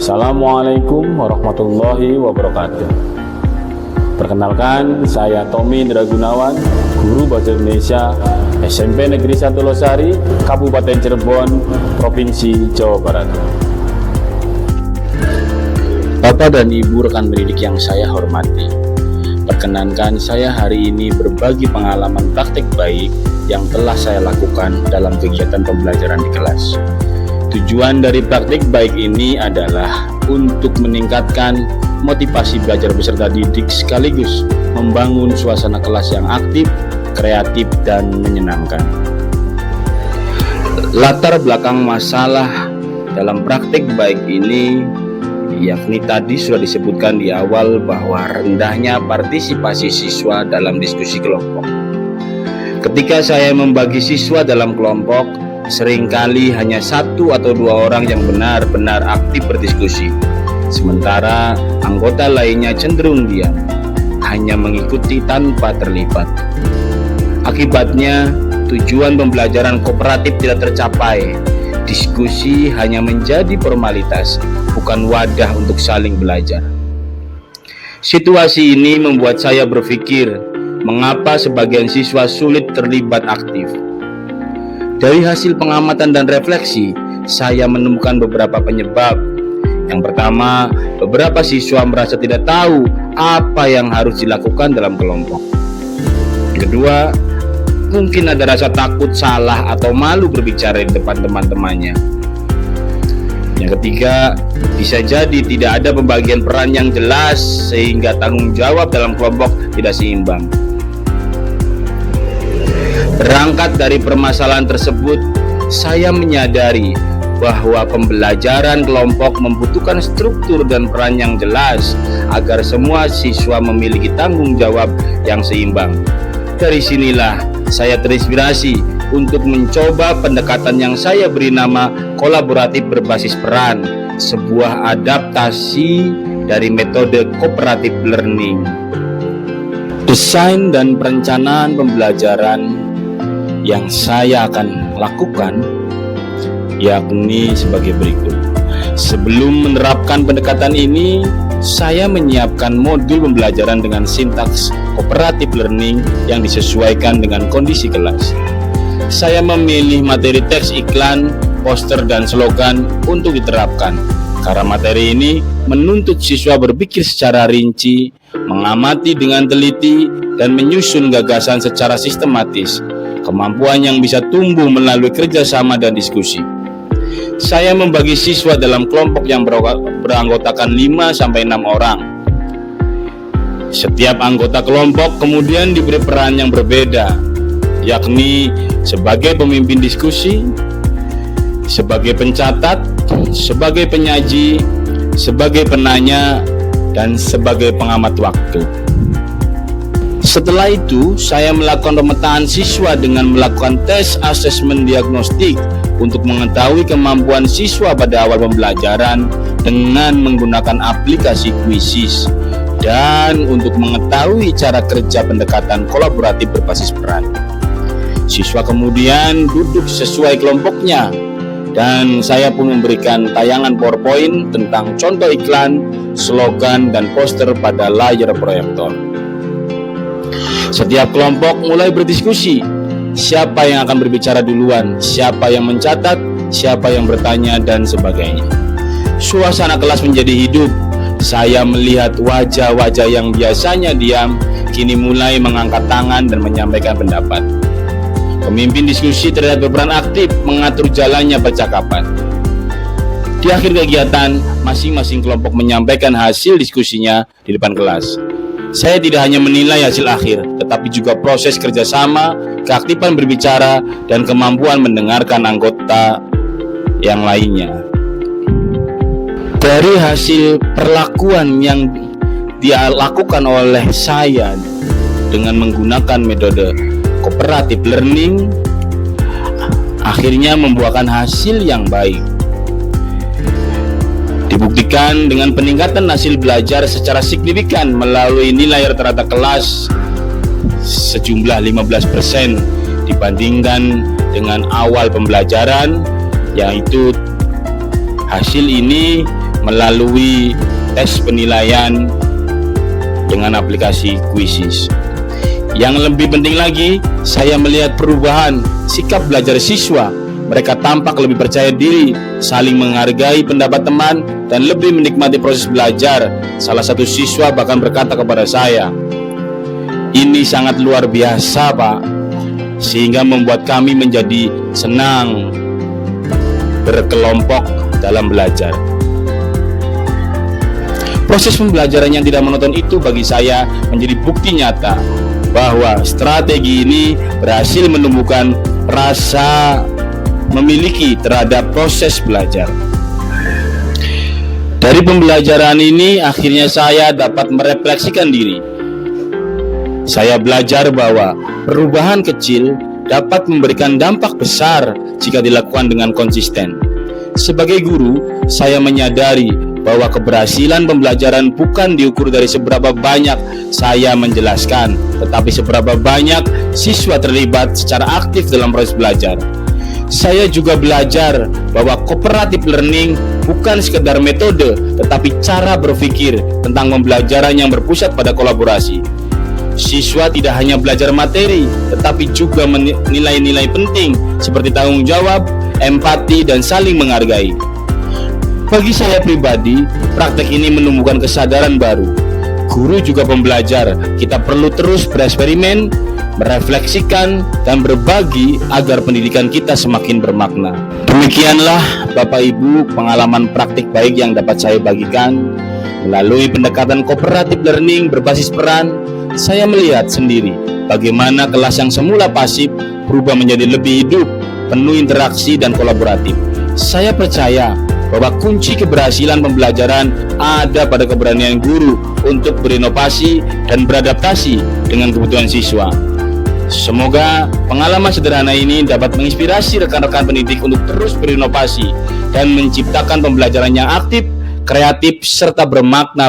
Assalamualaikum warahmatullahi wabarakatuh. Perkenalkan, saya Tommy Indra Gunawan, Guru Bahasa Indonesia SMP Negeri 1 Losari, Kabupaten Cirebon, Provinsi Jawa Barat. Bapak dan Ibu rekan pendidik yang saya hormati, perkenankan saya hari ini berbagi pengalaman praktik baik yang telah saya lakukan dalam kegiatan pembelajaran di kelas. Tujuan dari praktik baik ini adalah untuk meningkatkan motivasi belajar peserta didik sekaligus membangun suasana kelas yang aktif, kreatif, dan menyenangkan. Latar belakang masalah dalam praktik baik ini yakni tadi sudah disebutkan di awal bahwa rendahnya partisipasi siswa dalam diskusi kelompok. Ketika saya membagi siswa dalam kelompok, seringkali hanya 1 atau 2 orang yang benar-benar aktif berdiskusi, sementara anggota lainnya cenderung diam, hanya mengikuti tanpa terlibat. Akibatnya, tujuan pembelajaran kooperatif tidak tercapai. Diskusi hanya menjadi formalitas, bukan wadah untuk saling belajar. Situasi ini membuat saya berpikir, mengapa sebagian siswa sulit terlibat aktif? Dari hasil pengamatan dan refleksi, saya menemukan beberapa penyebab. Yang pertama, beberapa siswa merasa tidak tahu apa yang harus dilakukan dalam kelompok. Yang kedua, mungkin ada rasa takut salah atau malu berbicara di depan teman-temannya. Yang ketiga, bisa jadi tidak ada pembagian peran yang jelas sehingga tanggung jawab dalam kelompok tidak seimbang. Berangkat dari permasalahan tersebut, saya menyadari bahwa pembelajaran kelompok membutuhkan struktur dan peran yang jelas agar semua siswa memiliki tanggung jawab yang seimbang. Dari sinilah saya terinspirasi untuk mencoba pendekatan yang saya beri nama kolaboratif berbasis peran, sebuah adaptasi dari metode cooperative learning. Desain dan perencanaan pembelajaran yang saya akan lakukan yakni sebagai berikut. Sebelum menerapkan pendekatan ini, saya menyiapkan modul pembelajaran dengan sintaks cooperative learning yang disesuaikan dengan kondisi kelas. Saya memilih materi teks iklan, poster, dan slogan untuk diterapkan karena materi ini menuntut siswa berpikir secara rinci, mengamati dengan teliti, dan menyusun gagasan secara sistematis. Kemampuan yang bisa tumbuh melalui kerjasama dan diskusi. Saya membagi siswa dalam kelompok yang beranggotakan 5-6 orang. Setiap anggota kelompok kemudian diberi peran yang berbeda, yakni sebagai pemimpin diskusi, sebagai pencatat, sebagai penyaji, sebagai penanya, dan sebagai pengamat waktu. Setelah itu, saya melakukan pemetaan siswa dengan melakukan tes asesmen diagnostik untuk mengetahui kemampuan siswa pada awal pembelajaran dengan menggunakan aplikasi Quizzes dan untuk mengetahui cara kerja pendekatan kolaboratif berbasis peran. Siswa kemudian duduk sesuai kelompoknya dan saya pun memberikan tayangan PowerPoint tentang contoh iklan, slogan, dan poster pada layar proyektor. Setiap kelompok mulai berdiskusi, siapa yang akan berbicara duluan, siapa yang mencatat, siapa yang bertanya, dan sebagainya. Suasana kelas menjadi hidup. Saya melihat wajah-wajah yang biasanya diam, kini mulai mengangkat tangan dan menyampaikan pendapat. Pemimpin diskusi terlihat berperan aktif mengatur jalannya percakapan. Di akhir kegiatan, masing-masing kelompok menyampaikan hasil diskusinya di depan kelas. Saya tidak hanya menilai hasil akhir, tetapi juga proses kerjasama, keaktifan berbicara, dan kemampuan mendengarkan anggota yang lainnya. Dari hasil perlakuan yang dilakukan oleh saya dengan menggunakan metode cooperative learning, akhirnya membuahkan hasil yang baik. Dibuktikan dengan peningkatan hasil belajar secara signifikan melalui nilai rata-rata kelas sejumlah 15% dibandingkan dengan awal pembelajaran, yaitu hasil ini melalui tes penilaian dengan aplikasi Quizizz. Yang lebih penting lagi, saya melihat perubahan sikap belajar siswa. Mereka tampak lebih percaya diri, saling menghargai pendapat teman, dan lebih menikmati proses belajar. Salah satu siswa bahkan berkata kepada saya, "Ini sangat luar biasa, Pak," sehingga membuat kami menjadi senang berkelompok dalam belajar. Proses pembelajaran yang tidak monoton itu bagi saya menjadi bukti nyata bahwa strategi ini berhasil menumbuhkan rasa memiliki terhadap proses belajar. Dari pembelajaran ini akhirnya saya dapat merefleksikan diri. Saya belajar bahwa perubahan kecil dapat memberikan dampak besar jika dilakukan dengan konsisten. Sebagai guru, saya menyadari bahwa keberhasilan pembelajaran bukan diukur dari seberapa banyak saya menjelaskan, tetapi seberapa banyak siswa terlibat secara aktif dalam proses belajar. Saya juga belajar bahwa cooperative learning bukan sekedar metode, tetapi cara berpikir tentang pembelajaran yang berpusat pada kolaborasi. Siswa tidak hanya belajar materi, tetapi juga nilai-nilai penting seperti tanggung jawab, empati, dan saling menghargai. Bagi saya pribadi, praktek ini menumbuhkan kesadaran baru. Guru juga pembelajar, kita perlu terus bereksperimen, merefleksikan, dan berbagi agar pendidikan kita semakin bermakna. Demikianlah Bapak Ibu pengalaman praktik baik yang dapat saya bagikan. Melalui pendekatan cooperative learning berbasis peran, saya melihat sendiri bagaimana kelas yang semula pasif berubah menjadi lebih hidup, penuh interaksi dan kolaboratif. Saya percaya bahwa kunci keberhasilan pembelajaran ada pada keberanian guru untuk berinovasi dan beradaptasi dengan kebutuhan siswa. Semoga pengalaman sederhana ini dapat menginspirasi rekan-rekan pendidik untuk terus berinovasi dan menciptakan pembelajaran yang aktif, kreatif, serta bermakna